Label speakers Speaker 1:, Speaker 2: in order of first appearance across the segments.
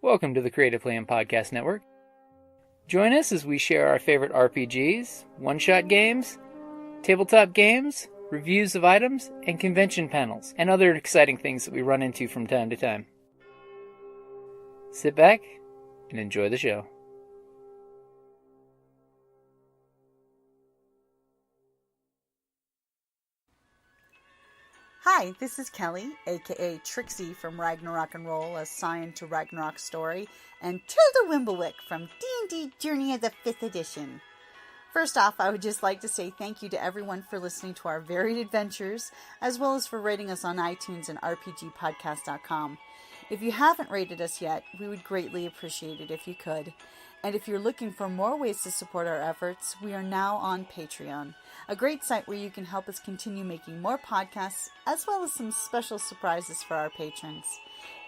Speaker 1: Welcome to the Creative Playing Podcast Network. Join us as we share our favorite RPGs, one-shot games, tabletop games, reviews of items, and convention panels, and other exciting things that we run into from time to time. Sit back and enjoy the show.
Speaker 2: Hi, this is Kelly, aka Trixie from Ragnarok and Roll, a Scion to Ragnarok story, and Tilda Wimblewick from D&D Journey of the 5th Edition. First off, I would just like to say thank you to everyone for listening to our varied adventures, as well as for rating us on iTunes and RPGpodcast.com. If you haven't rated us yet, we would greatly appreciate it if you could. And if you're looking for more ways to support our efforts, we are now on Patreon, a great site where you can help us continue making more podcasts, as well as some special surprises for our patrons.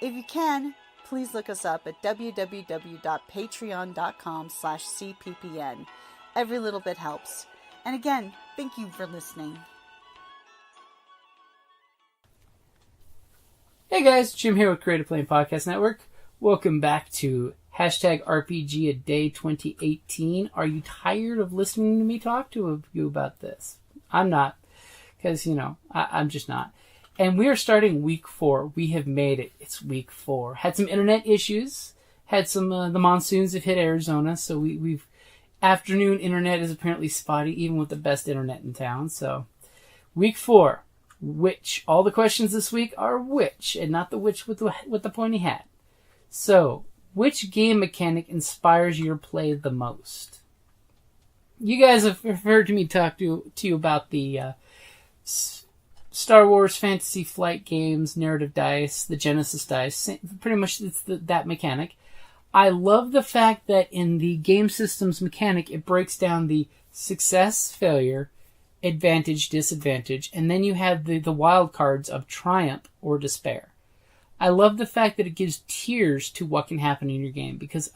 Speaker 2: If you can, please look us up at www.patreon.com/cppn. Every little bit helps. And again, thank you for listening.
Speaker 1: Hey guys, Jim here with Creative Playing Podcast Network. Welcome back to #RPGADAY2018. Are you tired of listening to me talk to you about this? I'm not, because, I'm just not. And we are starting week 4. We have made it. It's week 4. Had some internet issues. Had some, the monsoons have hit Arizona, so we've, afternoon internet is apparently spotty, even with the best internet in town. So, week 4. Which, all the questions this week are which, and not the witch with the pointy hat. So, which game mechanic inspires your play the most? You guys have heard me talk to you about the Star Wars Fantasy Flight games, narrative dice, the Genesis dice. Pretty much it's that mechanic. I love the fact that in the game systems mechanic, it breaks down the success, failure, advantage, disadvantage, and then you have the wild cards of triumph or despair. I love the fact that it gives tiers to what can happen in your game, because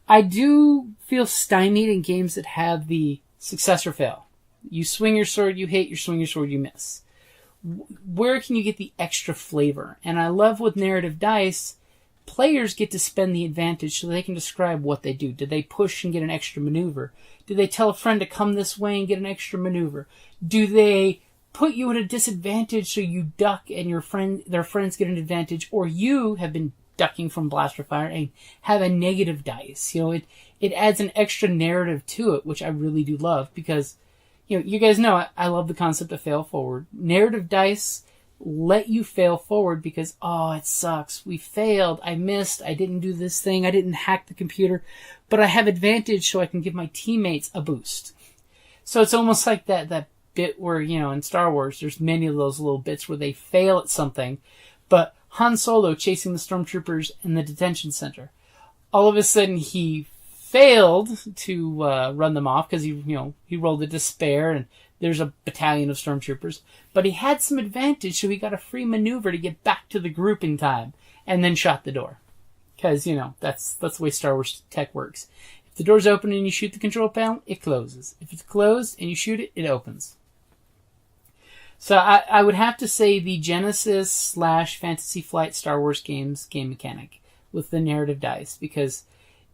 Speaker 1: I do feel stymied in games that have the success or fail. You swing your sword, you hit, you swing your sword, you miss. Where can you get the extra flavor? And I love with narrative dice, players get to spend the advantage so they can describe what they do. Did they push and get an extra maneuver? Do they tell a friend to come this way and get an extra maneuver? Do they put you at a disadvantage so you duck and their friends get an advantage, or you have been ducking from blaster fire and have a negative dice? It adds an extra narrative to it, which I really do love, because you guys know I love the concept of fail forward. Narrative dice let you fail forward because, it sucks. We failed. I missed. I didn't do this thing. I didn't hack the computer, but I have advantage so I can give my teammates a boost. So it's almost like that bit where, in Star Wars, there's many of those little bits where they fail at something, but Han Solo chasing the stormtroopers in the detention center, all of a sudden he failed to run them off because he rolled a despair and there's a battalion of stormtroopers, but he had some advantage, so he got a free maneuver to get back to the group in time, and then shot the door. Because, that's the way Star Wars tech works. If the door's open and you shoot the control panel, it closes. If it's closed and you shoot it, it opens. So I would have to say the Genesis / Fantasy Flight Star Wars games game mechanic with the narrative dice, because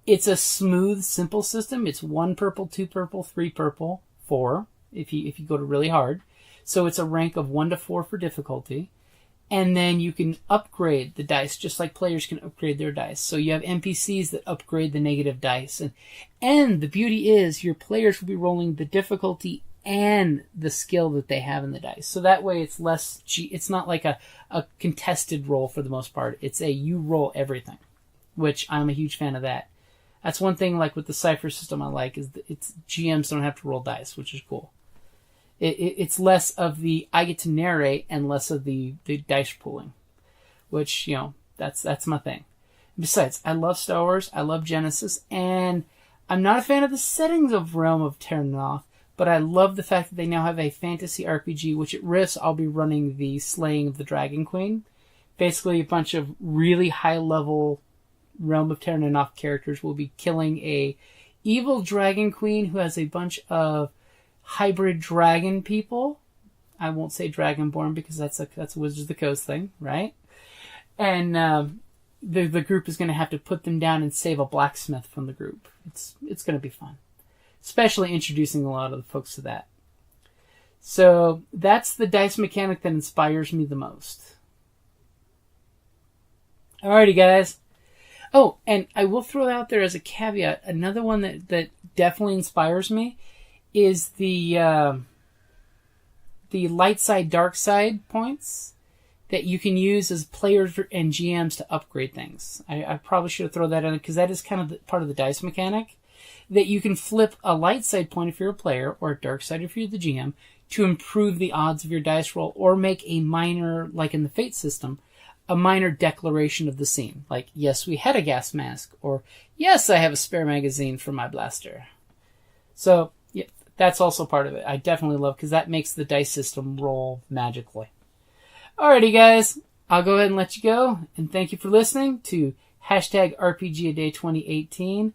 Speaker 1: it's a smooth, simple system. It's 1 purple, 2 purple, 3 purple, 4 if you go to really hard. So it's a rank of 1 to 4 for difficulty. And then you can upgrade the dice just like players can upgrade their dice. So you have NPCs that upgrade the negative dice. And the beauty is your players will be rolling the difficulty and the skill that they have in the dice. So that way it's less, it's not like a contested roll for the most part. It's you roll everything, which I'm a huge fan of that. That's one thing like with the Cypher system I like, is that GMs don't have to roll dice, which is cool. It's less of the I get to narrate and less of the dice pooling, which, that's my thing. Besides, I love Star Wars, I love Genesis, and I'm not a fan of the settings of Realm of Terrinoth, but I love the fact that they now have a fantasy RPG, which at Rifts I'll be running the Slaying of the Dragon Queen. Basically a bunch of really high-level Realm of Terrinoth characters will be killing a evil dragon queen who has a bunch of hybrid dragon people. I won't say dragonborn because that's a Wizards of the Coast thing, right? And the group is going to have to put them down and save a blacksmith from the group. It's going to be fun, especially introducing a lot of the folks to that. So that's the dice mechanic that inspires me the most. Alrighty, guys. Oh, and I will throw out there as a caveat, another one that definitely inspires me is the light side, dark side points that you can use as players and GMs to upgrade things. I probably should have thrown that in because that is kind of part of the dice mechanic, that you can flip a light side point if you're a player or a dark side if you're the GM to improve the odds of your dice roll or make a minor, like in the Fate system, a minor declaration of the scene. Like, yes, we had a gas mask, or yes, I have a spare magazine for my blaster. So, yeah, that's also part of it. I definitely love, because that makes the dice system roll magically. Alrighty, guys, I'll go ahead and let you go, and thank you for listening to #RPGADAY2018,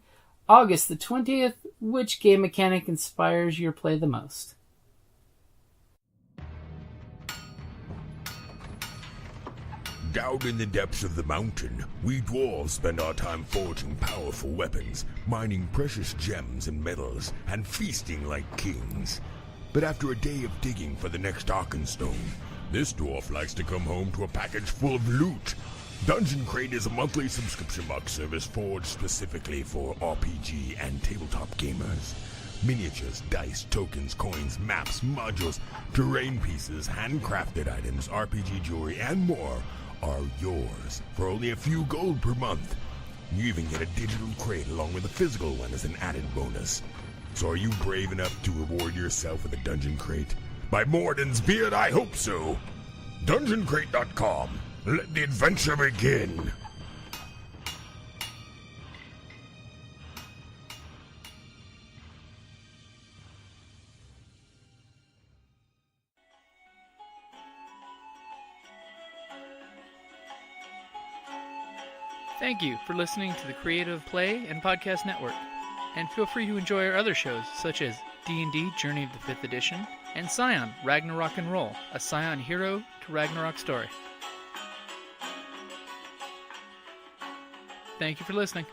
Speaker 1: August the 20th, which game mechanic inspires your play the most?
Speaker 3: Down in the depths of the mountain, we dwarves spend our time forging powerful weapons, mining precious gems and metals, and feasting like kings. But after a day of digging for the next Arkenstone, this dwarf likes to come home to a package full of loot. Dungeon Crate is a monthly subscription box service forged specifically for RPG and tabletop gamers. Miniatures, dice, tokens, coins, maps, modules, terrain pieces, handcrafted items, RPG jewelry, and more are yours for only a few gold per month. You even get a digital crate along with a physical one as an added bonus. So are you brave enough to reward yourself with a Dungeon Crate? By Morden's beard, I hope so. DungeonCrate.com. Let the adventure begin.
Speaker 4: Thank you for listening to the Creative Play and Podcast Network. And feel free to enjoy our other shows, such as D&D Journey of the 5th Edition and Scion Ragnarok and Roll, a Scion hero to Ragnarok story. Thank you for listening.